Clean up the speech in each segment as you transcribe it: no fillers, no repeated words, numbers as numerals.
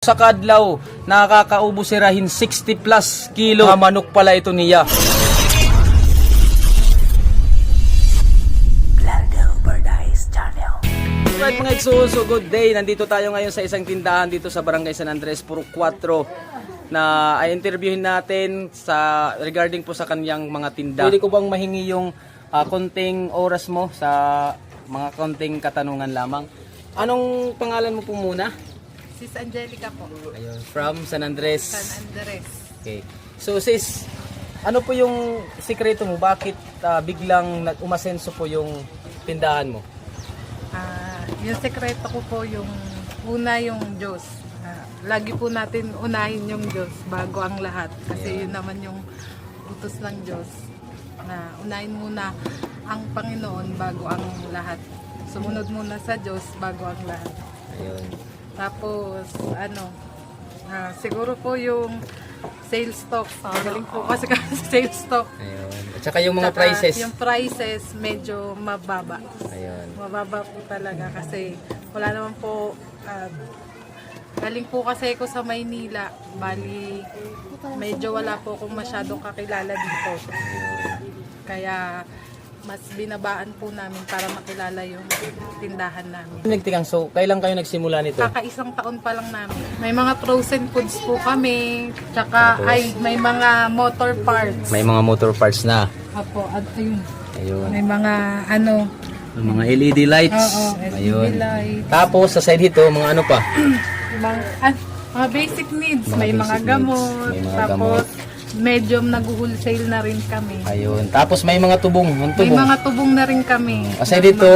sa kadlaw, nakakaubos sirahin 60 plus kilo. Manok pala ito niya. Alright mga Igsuso, good day. Nandito tayo ngayon sa isang tindahan dito sa Barangay San Andres, Purok 4, na ay interviewin natin sa regarding po sa kanyang mga tinda. Pwede ko bang mahingi yung konting oras mo sa mga konting katanungan lamang? Anong pangalan mo po muna? Sis Angelica po. Ayun, from San Andres. San Andres. Okay. So sis, ano po yung sikreto mo? Bakit biglang umasenso po yung tindahan mo? Yung sekreto ko po yung una yung Diyos. Lagi po natin unahin yung Diyos bago ang lahat. Kasi yun naman yung utos ng Diyos. Na unahin muna ang Panginoon bago ang lahat. Sumunod muna sa Diyos bago ang lahat. Ayun. Tapos siguro po yung sales stock. Galing po kasi sales stock. Ayun. At saka yung mga Tsaka prices. yung prices medyo mababa. Ayun. Mababa po talaga kasi wala naman po galing po kasi ako sa Maynila, bali medyo wala po akong masyadong kakilala dito. Kaya mas binabaan po namin para makilala yung tindahan namin. Nagtikang, so kailan kayo nagsimula nito? Kakaisang taon pa lang namin. May mga frozen foods po kami, tsaka may mga motor parts. May mga motor parts na. Apo, at ayun. Ayun. May mga Mga LED lights. Oo, LED Ayun. lights. Tapos sa side dito, mga ano pa? mga basic needs, Mga may basic mga needs, gamot, may mga tapos medium nag-wholesale na rin kami. Ayun. Tapos may mga tubong. Yung May tubong. mga tubong na rin kami. Aside dito,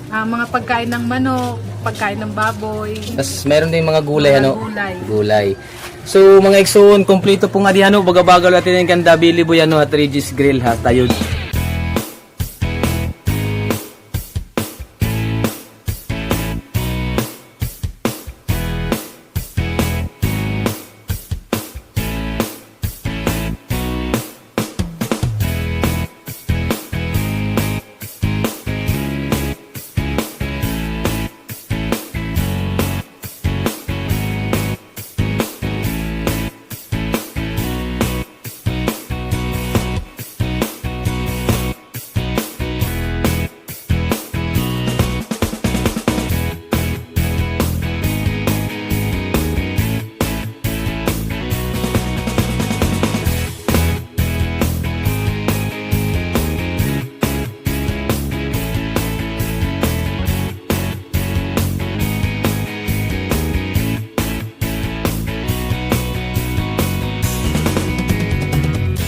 mga pagkain ng manok, pagkain ng baboy, tapos meron din mga gulay, mga ano? gulay. Gulay. So mga Igsoon, kompleto po nga di ano, bagabagal natin yung kanda Billy Boy ano, at Regis Grill ha, tayo.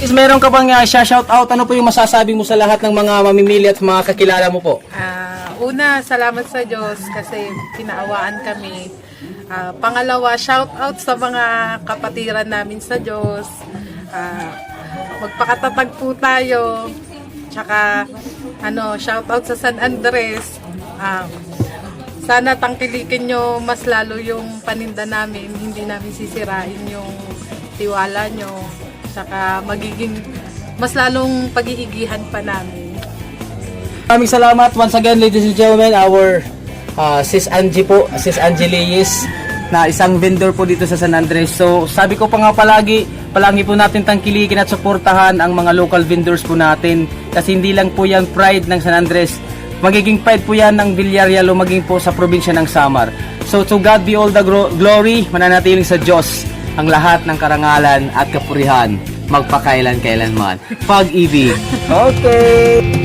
Is meron ka bang shout out? Ano po yung masasabi mo sa lahat ng mga mamimili at mga kakilala mo po? Una, salamat sa Diyos kasi pinaawaan kami. Pangalawa, shout out sa mga kapatiran namin sa Diyos. Magpakatatag po tayo. Tsaka shout out sa San Andres. Sana tangkilikin nyo mas lalo yung paninda namin. Hindi namin sisirain yung tiwala nyo. Saka magiging mas lalong pag-iigihan pa namin. Maraming salamat once again, ladies and gentlemen, our Sis Angie po, Sis Angie Leyes, na isang vendor po dito sa San Andres. So sabi ko pa nga palagi po natin tangkilikin at suportahan ang mga local vendors po natin. Kasi hindi lang po yan pride ng San Andres, magiging pride po yan ng Villarreal o maging po sa probinsya ng Samar. So to God be all the glory, mananatiling sa Diyos ang lahat ng karangalan at kapurihan, magpakailan-kailanman. Pag-ibig. Okay.